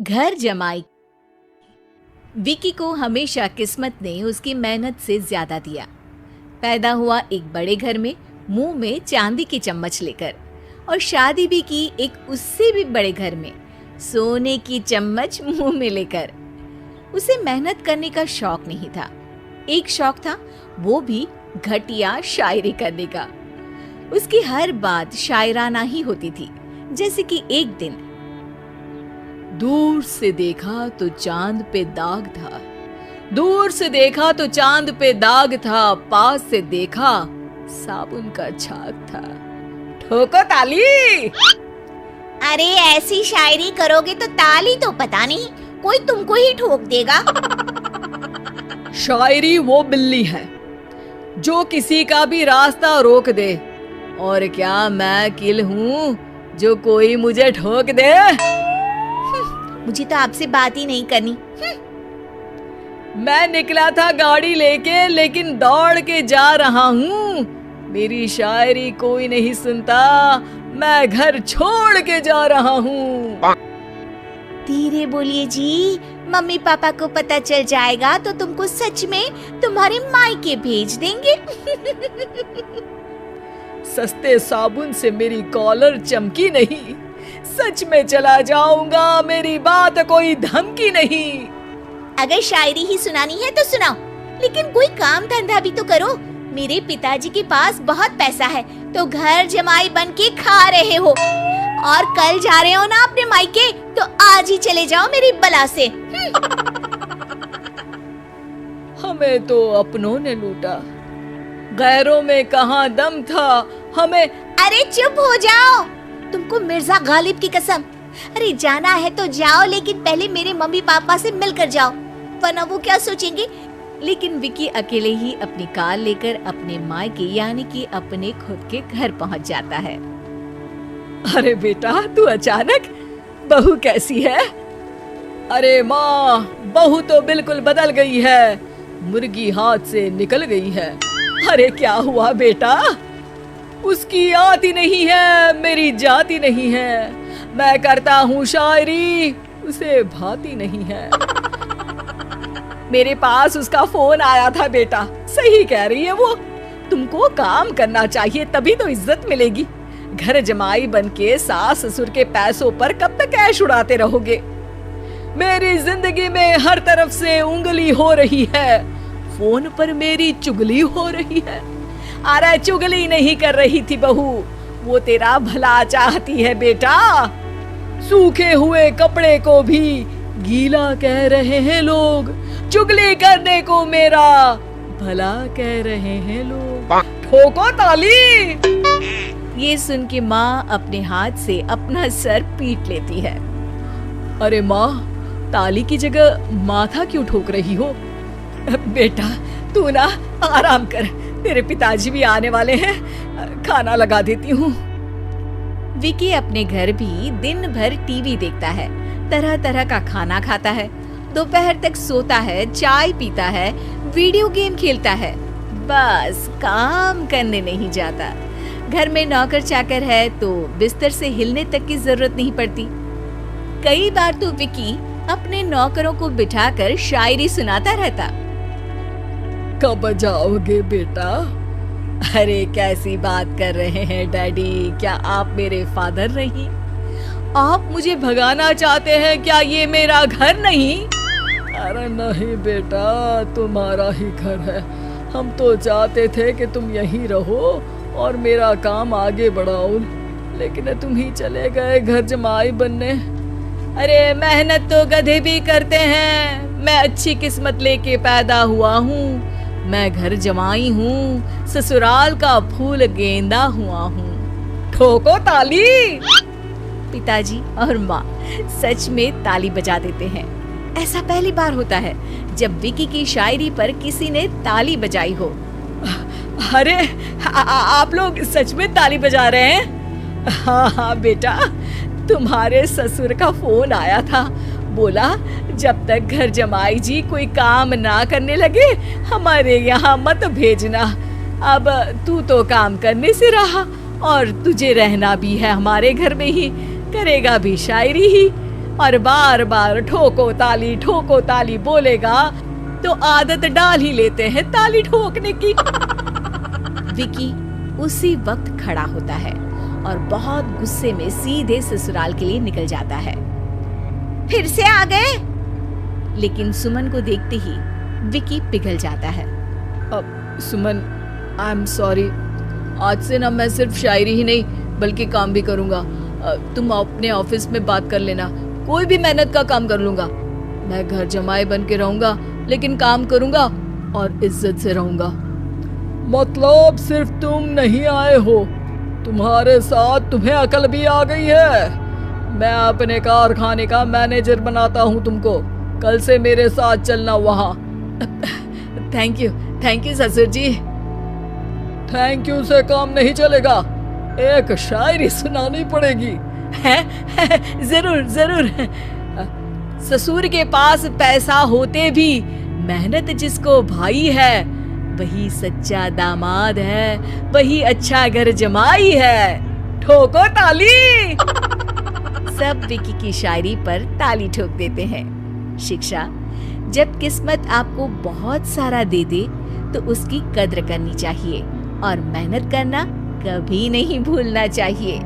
घर जमाई। विकी को हमेशा किस्मत ने उसकी मेहनत से ज्यादा दिया। पैदा हुआ एक बड़े घर में, मुंह में चांदी की चम्मच लेकर, और शादी भी की एक उससे भी बड़े घर में, सोने की चम्मच मुंह में लेकर। उसे मेहनत करने का शौक नहीं था। एक शौक था, वो भी घटिया शायरी करने का। उसकी हर बात शायराना ही होती थी। जैसे कि एक दिन, दूर से देखा तो चांद पे दाग था, दूर से देखा तो चांद पे दाग था, पास से देखा साबुन का छाग था। ठोको ताली। अरे ऐसी शायरी करोगे तो ताली तो पता नहीं, कोई तुमको ही ठोक देगा। शायरी वो बिल्ली है जो किसी का भी रास्ता रोक दे, और क्या मैं किल हूँ जो कोई मुझे ठोक दे। मुझे तो आपसे बात ही नहीं करनी। मैं निकला था गाड़ी लेके, लेकिन दौड़ के जा रहा हूँ। मेरी शायरी कोई नहीं सुनता, मैं घर छोड़ के जा रहा हूँ। धीरे बोलिए जी, मम्मी पापा को पता चल जाएगा तो तुमको सच में तुम्हारे मायके भेज देंगे। सस्ते साबुन से मेरी कॉलर चमकी नहीं, सच में चला जाऊंगा, मेरी बात कोई धमकी नहीं। अगर शायरी ही सुनानी है तो सुनाओ, लेकिन कोई काम धंधा भी तो करो। मेरे पिताजी के पास बहुत पैसा है, तो घर जमाई बन के खा रहे हो, और कल जा रहे हो ना अपने मायके, तो आज ही चले जाओ मेरी बला से। हमें तो अपनों ने लूटा, गैरों में कहाँ दम था हमें। अरे चुप हो जाओ, तुमको मिर्जा गालिब की कसम। अरे जाना है तो जाओ, लेकिन पहले मेरे मम्मी पापा से मिलकर जाओ, वरना वो क्या सोचेंगे। लेकिन विकी अकेले ही अपनी कार लेकर अपने मायके यानी कि अपने खुद के घर पहुंच जाता है। अरे बेटा, तू अचानक, बहू कैसी है? अरे माँ, बहू तो बिल्कुल बदल गई है, मुर्गी हाथ से निकल गई है। अरे क्या हुआ बेटा? उसकी आती नहीं है, मेरी जाती नहीं है। मैं करता हूँ शायरी, उसे भाती नहीं है। मेरे पास उसका फोन आया था बेटा, सही कह रही है वो। तुमको काम करना चाहिए, तभी तो इज्जत मिलेगी। घर जमाई बनके सास ससुर के पैसों पर कब तक ऐश उड़ाते रहोगे? मेरी जिंदगी में हर तरफ से उंगली हो रही है, फोन पर मेरी चुगली हो रही है। अरे चुगली नहीं कर रही थी बहू, वो तेरा भला चाहती है बेटा। सूखे हुए कपड़े को भी गीला कह रहे हैं लोग, चुगली करने को मेरा भला कह रहे हैं लोग। ठोको ताली। ये सुन के माँ अपने हाथ से अपना सर पीट लेती है। अरे माँ, ताली की जगह माथा क्यों ठोक रही हो? बेटा तू ना आराम कर, तेरे पिताजी भी आने वाले हैं, खाना लगा देती हूँ। विकी अपने घर भी दिन भर टीवी देखता है, तरह तरह का खाना खाता है, दोपहर तक सोता है, चाय पीता है, वीडियो गेम खेलता है, बस काम करने नहीं जाता। घर में नौकर चाकर है तो बिस्तर से हिलने तक की जरूरत नहीं पड़ती। कई बार तो विकी अपने नौकरों को बिठाकर शायरी सुनाता रहता। कब जाओगे बेटा? अरे कैसी बात कर रहे हैं डैडी, क्या आप मेरे फादर नहीं? आप मुझे भगाना चाहते हैं क्या? ये मेरा घर नहीं। अरे नहीं बेटा, तुम्हारा ही घर है। हम तो चाहते थे कि तुम यहीं रहो और मेरा काम आगे बढ़ाओ, लेकिन तुम ही चले गए घर जमाई बनने। अरे मेहनत तो गधे भी करते हैं, मैं अच्छी किस्मत लेके पैदा हुआ हूँ, मैं घर जमाई हूँ, ससुराल का फूल गेंदा हुआ हूँ। ठोको ताली। पिताजी और माँ सच में ताली बजा देते हैं। ऐसा पहली बार होता है जब विकी की शायरी पर किसी ने ताली बजाई हो। अरे आप लोग सच में ताली बजा रहे हैं? हाँ बेटा, तुम्हारे ससुर का फोन आया था, बोला जब तक घर जमाई जी कोई काम ना करने लगे हमारे यहाँ मत भेजना। अब तू तो काम करने से रहा और तुझे रहना भी है हमारे घर में ही, करेगा भी शायरी ही, और बार बार ठोको ताली बोलेगा तो आदत डाल ही लेते हैं ताली ठोकने की। विकी उसी वक्त खड़ा होता है और बहुत गुस्से में सीधे ससुराल के लिए निकल जाता है। फिर से आ गए? लेकिन सुमन को देखते ही विकी पिघल जाता है। अब सुमन, आई एम सॉरी, आज से ना मैं सिर्फ शायरी ही नहीं बल्कि काम भी करूंगा। तुम अपने ऑफिस में बात कर लेना, कोई भी मेहनत का काम कर लूंगा। मैं घर जमाई बन के रहूंगा लेकिन काम करूंगा और इज्जत से रहूंगा। मतलब सिर्फ तुम नहीं आए हो, तुम्हारे साथ तुम्हें अकल भी आ गई है। मैं अपने कारखाने का मैनेजर बनाता हूँ तुमको, कल से मेरे साथ चलना वहाँ। थैंक यू ससुर जी। थैंक यू से काम नहीं चलेगा, एक शायरी सुनानी पड़ेगी। है जरूर। ससुर के पास पैसा होते भी मेहनत जिसको भाई है, वही सच्चा दामाद है, वही अच्छा घर जमाई है। ठोको ताली। सब विकी की शायरी पर ताली ठोक देते हैं। शिक्षा, जब किस्मत आपको बहुत सारा दे दे तो उसकी कद्र करनी चाहिए और मेहनत करना कभी नहीं भूलना चाहिए।